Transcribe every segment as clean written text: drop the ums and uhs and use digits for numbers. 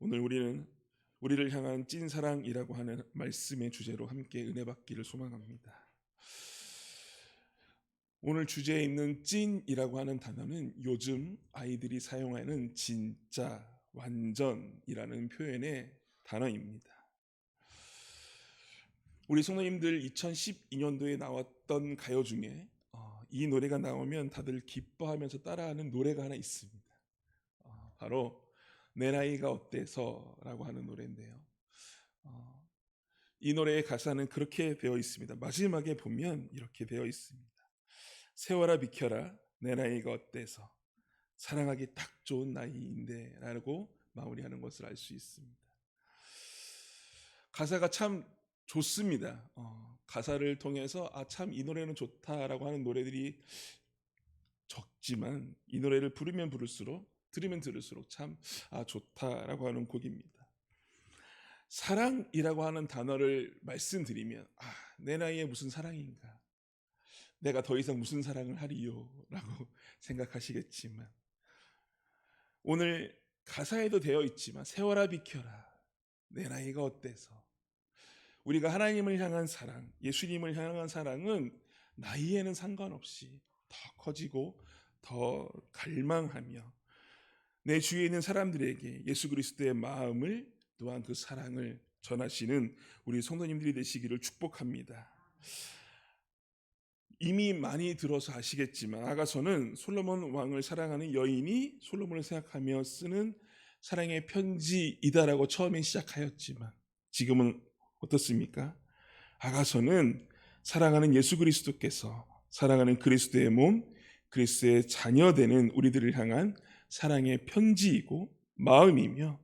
오늘 우리를 향한 찐사랑이라고 하는 말씀의 주제로 함께 은혜 받기를 소망합니다. 오늘 주제에 있는 찐이라고 하는 단어는 요즘 아이들이 사용하는 진짜, 완전이라는 표현의 단어입니다. 우리 성도님들 2012년도에 나왔던 가요 중에 이 노래가 나오면 다들 기뻐하면서 따라하는 노래가 하나 있습니다. 바로 내 나이가 어때서라고 하는 노래인데요. 이 노래의 가사는 그렇게 되어 있습니다. 마지막에 보면 이렇게 되어 있습니다. 세월아 비켜라 내 나이가 어때서 사랑하기 딱 좋은 나이인데 라고 마무리하는 것을 알 수 있습니다. 가사가 참 좋습니다. 가사를 통해서 참 이 노래는 좋다라고 하는 노래들이 적지만 이 노래를 부르면 부를수록 들으면 들을수록 참 좋다라고 하는 곡입니다. 사랑이라고 하는 단어를 말씀드리면 내 나이에 무슨 사랑인가, 내가 더 이상 무슨 사랑을 하리요 라고 생각하시겠지만, 오늘 가사에도 되어 있지만 세월아 비켜라 내 나이가 어때서, 우리가 하나님을 향한 사랑, 예수님을 향한 사랑은 나이에는 상관없이 더 커지고 더 갈망하며 내 주위에 있는 사람들에게 예수 그리스도의 마음을, 또한 그 사랑을 전하시는 우리 성도님들이 되시기를 축복합니다. 이미 많이 들어서 아시겠지만 아가서는 솔로몬 왕을 사랑하는 여인이 솔로몬을 생각하며 쓰는 사랑의 편지이다라고 처음에 시작하였지만 지금은 어떻습니까? 아가서는 사랑하는 예수 그리스도께서, 사랑하는 그리스도의 몸, 그리스도의 자녀 되는 우리들을 향한 사랑의 편지이고 마음이며,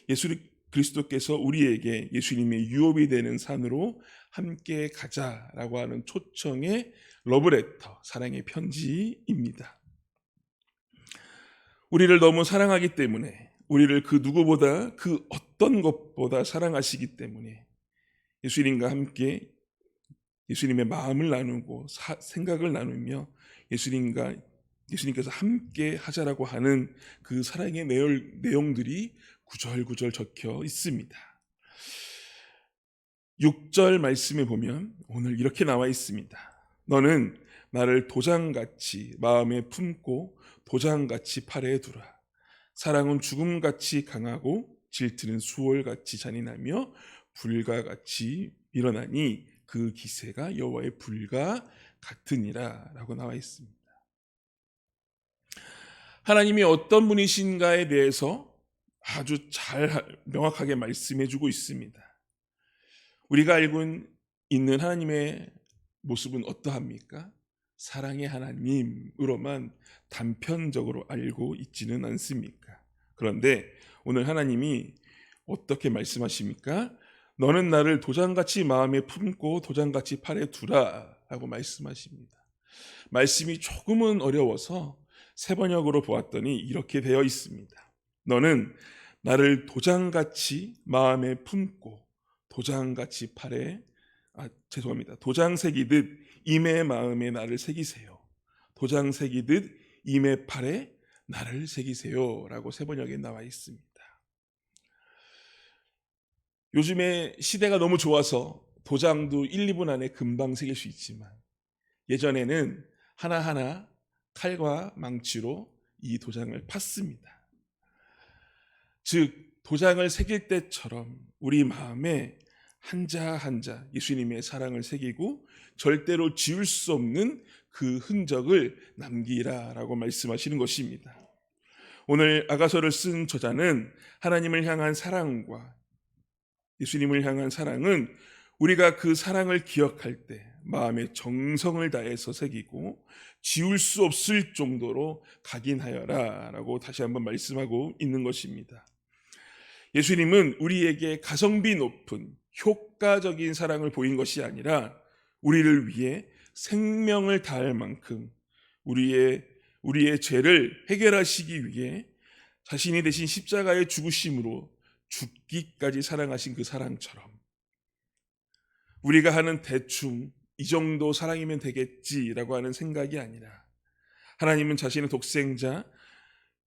예수 그리스도께서 우리에게 예수님의 유업이 되는 산으로 함께 가자라고 하는 초청의 러브레터, 사랑의 편지입니다. 우리를 너무 사랑하기 때문에, 우리를 그 누구보다, 그 어떤 것보다 사랑하시기 때문에 예수님과 함께 예수님의 마음을 나누고 생각을 나누며 예수님께서 함께 하자라고 하는 그 사랑의 내용들이 구절구절 적혀 있습니다. 6절 말씀에 보면 오늘 이렇게 나와 있습니다. 너는 나를 도장같이 마음에 품고 도장같이 팔에 두라. 사랑은 죽음같이 강하고 질투는 수월같이 잔인하며 불과같이 일어나니 그 기세가 여호와의 불과 같으니라 라고 나와 있습니다. 하나님이 어떤 분이신가에 대해서 아주 잘 명확하게 말씀해 주고 있습니다. 우리가 알고 있는 하나님의 모습은 어떠합니까? 사랑의 하나님으로만 단편적으로 알고 있지는 않습니까? 그런데 오늘 하나님이 어떻게 말씀하십니까? 너는 나를 도장같이 마음에 품고 도장같이 팔에 두라 라고 말씀하십니다. 말씀이 조금은 어려워서 새 번역으로 보았더니 이렇게 되어 있습니다. 너는 나를 도장같이 마음에 품고 도장같이 팔에 도장 새기듯 임의 마음에 나를 새기세요. 도장 새기듯 임의 팔에 나를 새기세요 라고 새 번역에 나와 있습니다. 요즘에 시대가 너무 좋아서 도장도 1, 2분 안에 금방 새길 수 있지만 예전에는 하나하나 칼과 망치로 이 도장을 팠습니다. 즉 도장을 새길 때처럼 우리 마음에 한자 한자 예수님의 사랑을 새기고 절대로 지울 수 없는 그 흔적을 남기라라고 말씀하시는 것입니다. 오늘 아가서를 쓴 저자는 하나님을 향한 사랑과 예수님을 향한 사랑은 우리가 그 사랑을 기억할 때 마음에 정성을 다해서 새기고 지울 수 없을 정도로 각인하여라 라고 다시 한번 말씀하고 있는 것입니다. 예수님은 우리에게 가성비 높은 효과적인 사랑을 보인 것이 아니라 우리를 위해 생명을 다할 만큼 우리의 죄를 해결하시기 위해 자신이 대신 십자가의 죽으심으로 죽기까지 사랑하신 그 사랑처럼 우리가 하는 대충 이 정도 사랑이면 되겠지라고 하는 생각이 아니라 하나님은 자신의 독생자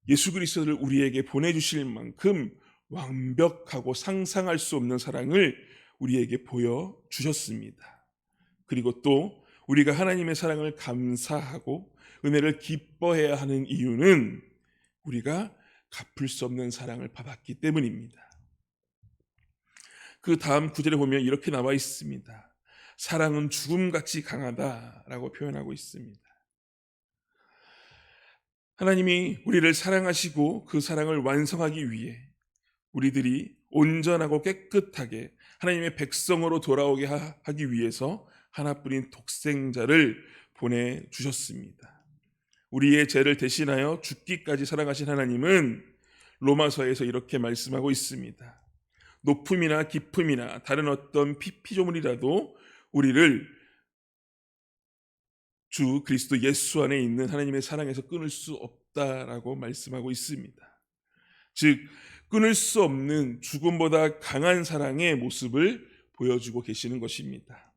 예수 그리스도를 우리에게 보내주실 만큼 완벽하고 상상할 수 없는 사랑을 우리에게 보여주셨습니다. 그리고 또 우리가 하나님의 사랑을 감사하고 은혜를 기뻐해야 하는 이유는 우리가 갚을 수 없는 사랑을 받았기 때문입니다. 그 다음 구절에 보면 이렇게 나와 있습니다. 사랑은 죽음같이 강하다라고 표현하고 있습니다. 하나님이 우리를 사랑하시고 그 사랑을 완성하기 위해 우리들이 온전하고 깨끗하게 하나님의 백성으로 돌아오게 하기 위해서 하나뿐인 독생자를 보내주셨습니다. 우리의 죄를 대신하여 죽기까지 사랑하신 하나님은 로마서에서 이렇게 말씀하고 있습니다. 높음이나 깊음이나 다른 어떤 피조물이라도 우리를 주 그리스도 예수 안에 있는 하나님의 사랑에서 끊을 수 없다라고 말씀하고 있습니다. 즉 끊을 수 없는 죽음보다 강한 사랑의 모습을 보여주고 계시는 것입니다.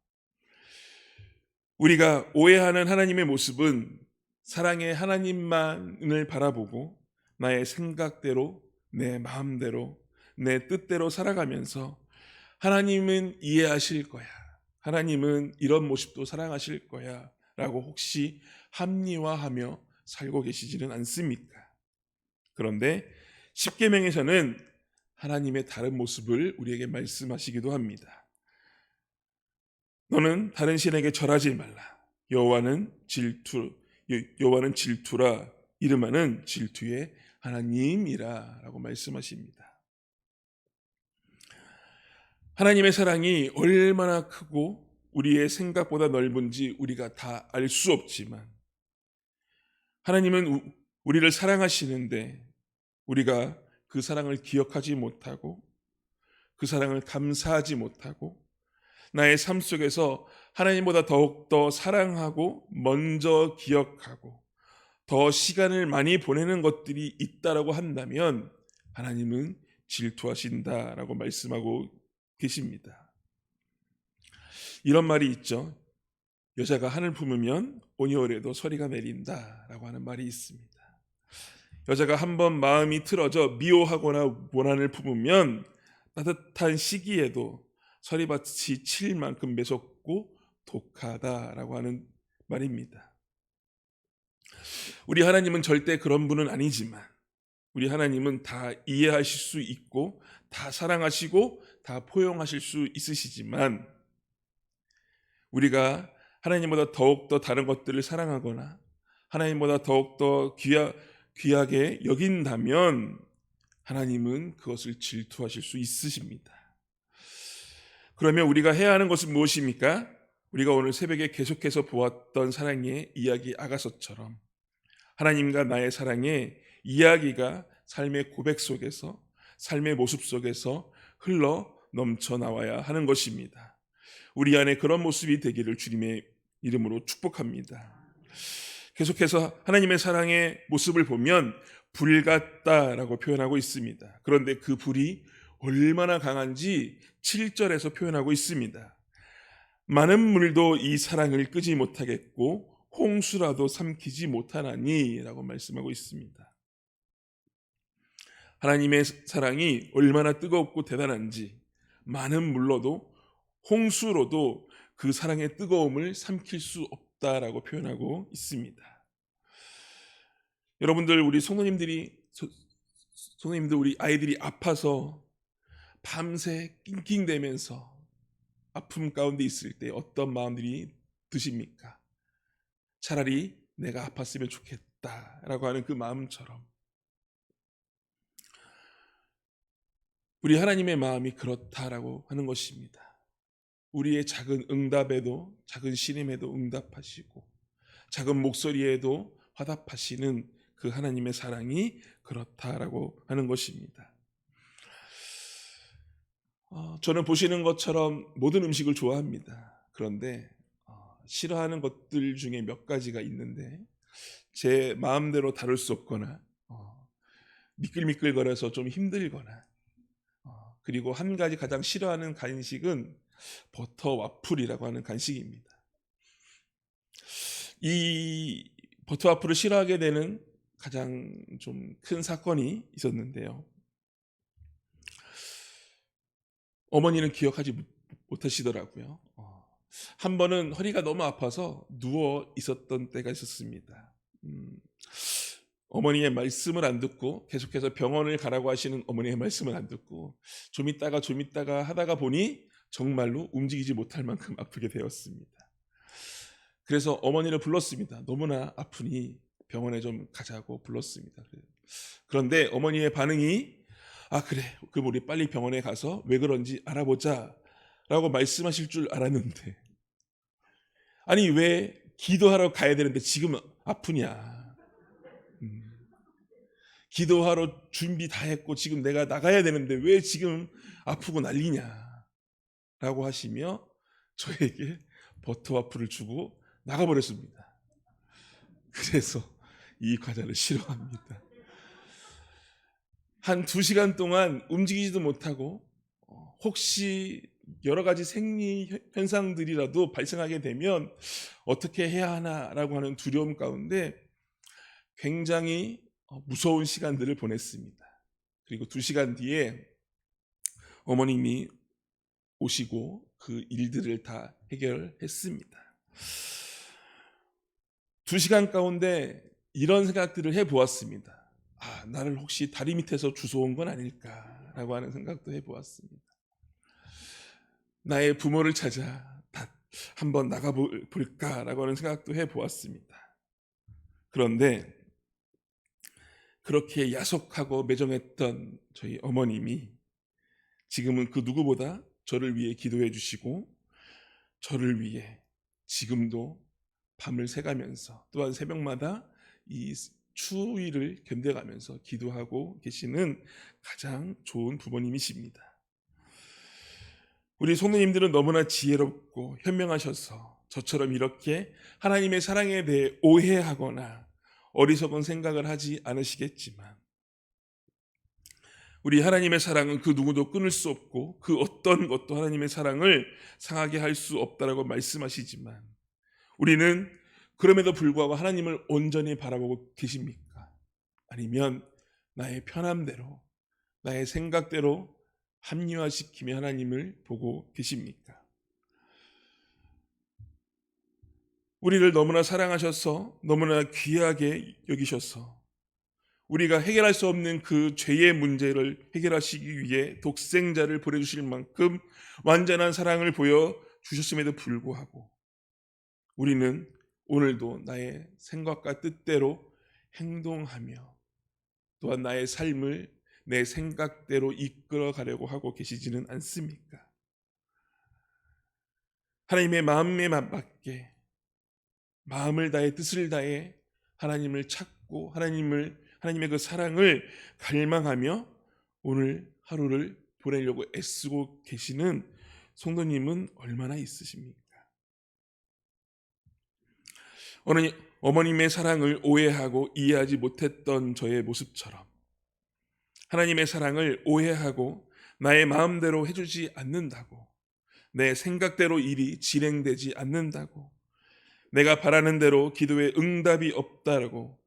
우리가 오해하는 하나님의 모습은 사랑의 하나님만을 바라보고 나의 생각대로, 내 마음대로, 내 뜻대로 살아가면서 하나님은 이해하실 거야, 하나님은 이런 모습도 사랑하실 거야 라고 혹시 합리화하며 살고 계시지는 않습니까? 그런데 십계명에서는 하나님의 다른 모습을 우리에게 말씀하시기도 합니다. 너는 다른 신에게 절하지 말라. 여호와는 질투라. 이름하는 질투의 하나님이라 라고 말씀하십니다. 하나님의 사랑이 얼마나 크고 우리의 생각보다 넓은지 우리가 다 알 수 없지만 하나님은 우리를 사랑하시는데 우리가 그 사랑을 기억하지 못하고 그 사랑을 감사하지 못하고 나의 삶 속에서 하나님보다 더욱더 사랑하고 먼저 기억하고 더 시간을 많이 보내는 것들이 있다라고 한다면 하나님은 질투하신다라고 말씀하고 계십니다. 이런 말이 있죠. 여자가 한을 품으면 온여울에도 서리가 내린다라고 하는 말이 있습니다. 여자가 한번 마음이 틀어져 미워하거나 원한을 품으면 따뜻한 시기에도 서리밭이 칠 만큼 매섭고 독하다라고 하는 말입니다. 우리 하나님은 절대 그런 분은 아니지만 우리 하나님은 다 이해하실 수 있고 다 사랑하시고 다 포용하실 수 있으시지만 우리가 하나님보다 더욱더 다른 것들을 사랑하거나 하나님보다 더욱더 귀하게 여긴다면 하나님은 그것을 질투하실 수 있으십니다. 그러면 우리가 해야 하는 것은 무엇입니까? 우리가 오늘 새벽에 계속해서 보았던 사랑의 이야기 아가서처럼 하나님과 나의 사랑의 이야기가 삶의 고백 속에서 삶의 모습 속에서 흘러 넘쳐 나와야 하는 것입니다. 우리 안에 그런 모습이 되기를 주님의 이름으로 축복합니다. 계속해서 하나님의 사랑의 모습을 보면 불 같다라고 표현하고 있습니다. 그런데 그 불이 얼마나 강한지 7절에서 표현하고 있습니다. 많은 물도 이 사랑을 끄지 못하겠고 홍수라도 삼키지 못하나니 라고 말씀하고 있습니다. 하나님의 사랑이 얼마나 뜨겁고 대단한지 많은 물로도 홍수로도 그 사랑의 뜨거움을 삼킬 수 없다라고 표현하고 있습니다. 여러분들 우리 성도님들 우리 아이들이 아파서 밤새 낑낑대면서 아픔 가운데 있을 때 어떤 마음들이 드십니까? 차라리 내가 아팠으면 좋겠다라고 하는 그 마음처럼 우리 하나님의 마음이 그렇다라고 하는 것입니다. 우리의 작은 응답에도 작은 신임에도 응답하시고 작은 목소리에도 화답하시는 그 하나님의 사랑이 그렇다라고 하는 것입니다. 저는 보시는 것처럼 모든 음식을 좋아합니다. 그런데 싫어하는 것들 중에 몇 가지가 있는데 제 마음대로 다룰 수 없거나 미끌미끌거려서 좀 힘들거나 그리고 한 가지 가장 싫어하는 간식은 버터 와플이라고 하는 간식입니다. 이 버터 와플을 싫어하게 되는 가장 좀 큰 사건이 있었는데요. 어머니는 기억하지 못하시더라고요. 한 번은 허리가 너무 아파서 누워 있었던 때가 있었습니다. 음, 어머니의 말씀을 안 듣고 계속해서 병원을 가라고 하시는 어머니의 말씀을 안 듣고 좀 있다가 하다가 보니 정말로 움직이지 못할 만큼 아프게 되었습니다. 그래서 어머니를 불렀습니다. 너무나 아프니 병원에 좀 가자고 불렀습니다. 그런데 어머니의 반응이 그래, 그럼 우리 빨리 병원에 가서 왜 그런지 알아보자 라고 말씀하실 줄 알았는데, 아니 왜 기도하러 가야 되는데 지금 아프냐, 기도하러 준비 다 했고 지금 내가 나가야 되는데 왜 지금 아프고 난리냐 라고 하시며 저에게 버터와플을 주고 나가버렸습니다. 그래서 이 과자를 싫어합니다. 한 2시간 동안 움직이지도 못하고 혹시 여러 가지 생리 현상들이라도 발생하게 되면 어떻게 해야 하나라고 하는 두려움 가운데 굉장히 무서운 시간들을 보냈습니다. 그리고 2시간 뒤에 어머님이 오시고 그 일들을 다 해결했습니다. 2시간 가운데 이런 생각들을 해보았습니다. 나를 혹시 다리 밑에서 주워온 건 아닐까라고 하는 생각도 해보았습니다. 나의 부모를 찾아 한번 나가볼까라고 하는 생각도 해보았습니다. 그런데 그렇게 야속하고 매정했던 저희 어머님이 지금은 그 누구보다 저를 위해 기도해 주시고 저를 위해 지금도 밤을 새가면서 또한 새벽마다 이 추위를 견뎌가면서 기도하고 계시는 가장 좋은 부모님이십니다. 우리 성도님들은 너무나 지혜롭고 현명하셔서 저처럼 이렇게 하나님의 사랑에 대해 오해하거나 어리석은 생각을 하지 않으시겠지만, 우리 하나님의 사랑은 그 누구도 끊을 수 없고 그 어떤 것도 하나님의 사랑을 상하게 할 수 없다라고 말씀하시지만, 우리는 그럼에도 불구하고 하나님을 온전히 바라보고 계십니까? 아니면 나의 편함대로 나의 생각대로 합리화시키며 하나님을 보고 계십니까? 우리를 너무나 사랑하셔서 너무나 귀하게 여기셔서 우리가 해결할 수 없는 그 죄의 문제를 해결하시기 위해 독생자를 보내주실 만큼 완전한 사랑을 보여주셨음에도 불구하고 우리는 오늘도 나의 생각과 뜻대로 행동하며 또한 나의 삶을 내 생각대로 이끌어 가려고 하고 계시지는 않습니까? 하나님의 마음에 맞게 마음을 다해 뜻을 다해 하나님을 찾고 하나님의 그 사랑을 갈망하며 오늘 하루를 보내려고 애쓰고 계시는 성도님은 얼마나 있으십니까? 어머님의 사랑을 오해하고 이해하지 못했던 저의 모습처럼 하나님의 사랑을 오해하고 나의 마음대로 해주지 않는다고, 내 생각대로 일이 진행되지 않는다고, 내가 바라는 대로 기도에 응답이 없다라고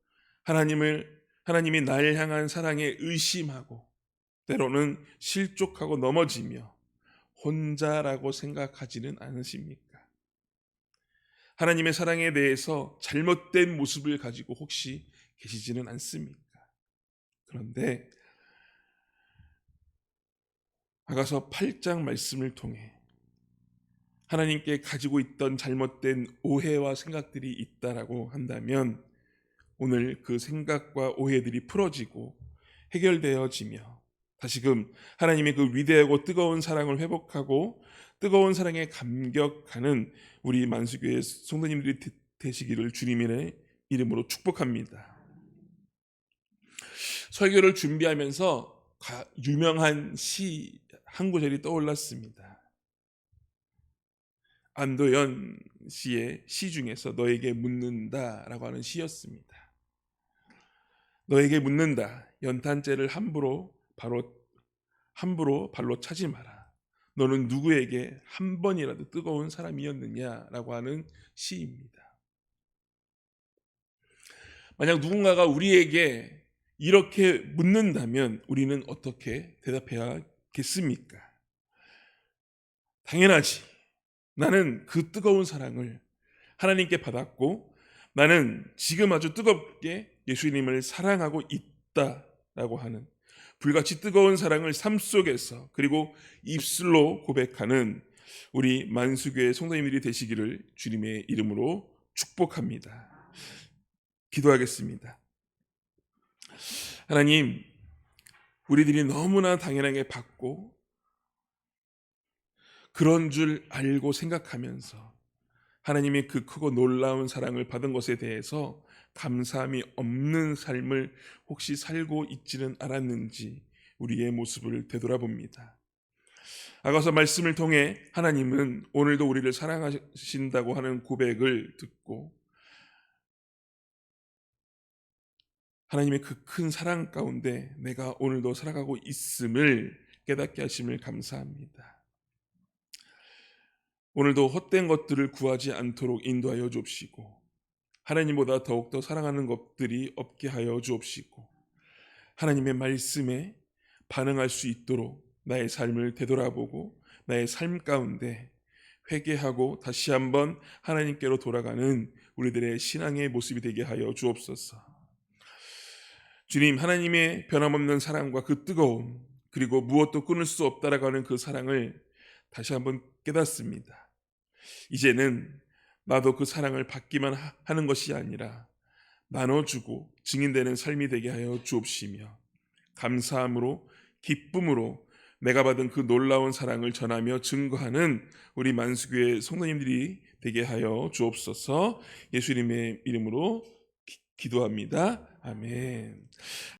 하나님이 나를 향한 사랑에 의심하고 때로는 실족하고 넘어지며 혼자라고 생각하지는 않으십니까? 하나님의 사랑에 대해서 잘못된 모습을 가지고 혹시 계시지는 않습니까? 그런데 아가서 8장 말씀을 통해 하나님께 가지고 있던 잘못된 오해와 생각들이 있다라고 한다면 오늘 그 생각과 오해들이 풀어지고 해결되어지며 다시금 하나님의 그 위대하고 뜨거운 사랑을 회복하고 뜨거운 사랑에 감격하는 우리 만수교회 성도님들이 되시기를 주님의 이름으로 축복합니다. 설교를 준비하면서 유명한 시 한 구절이 떠올랐습니다. 안도연 씨의 시 중에서 너에게 묻는다라고 하는 시였습니다. 너에게 묻는다. 연탄재를 함부로 발로 차지 마라. 너는 누구에게 한 번이라도 뜨거운 사람이었느냐라고 하는 시입니다. 만약 누군가가 우리에게 이렇게 묻는다면 우리는 어떻게 대답해야겠습니까? 당연하지. 나는 그 뜨거운 사랑을 하나님께 받았고 나는 지금 아주 뜨겁게 예수님을 사랑하고 있다라고 하는 불같이 뜨거운 사랑을 삶 속에서 그리고 입술로 고백하는 우리 만수교회 성도님들이 되시기를 주님의 이름으로 축복합니다. 기도하겠습니다. 하나님, 우리들이 너무나 당연하게 받고 그런 줄 알고 생각하면서 하나님의 그 크고 놀라운 사랑을 받은 것에 대해서 감사함이 없는 삶을 혹시 살고 있지는 않았는지 우리의 모습을 되돌아봅니다. 아가서 말씀을 통해 하나님은 오늘도 우리를 사랑하신다고 하는 고백을 듣고 하나님의 그 큰 사랑 가운데 내가 오늘도 살아가고 있음을 깨닫게 하심을 감사합니다. 오늘도 헛된 것들을 구하지 않도록 인도하여 주옵시고 하나님보다 더욱더 사랑하는 것들이 없게 하여 주옵시고 하나님의 말씀에 반응할 수 있도록 나의 삶을 되돌아보고 나의 삶 가운데 회개하고 다시 한번 하나님께로 돌아가는 우리들의 신앙의 모습이 되게 하여 주옵소서. 주님, 하나님의 변함없는 사랑과 그 뜨거움 그리고 무엇도 끊을 수 없다라고 하는 그 사랑을 다시 한번 깨닫습니다. 이제는 나도 그 사랑을 받기만 하는 것이 아니라 나눠주고 증인되는 삶이 되게 하여 주옵시며 감사함으로 기쁨으로 내가 받은 그 놀라운 사랑을 전하며 증거하는 우리 만수교회 성도님들이 되게 하여 주옵소서. 예수님의 이름으로 기도합니다. 아멘.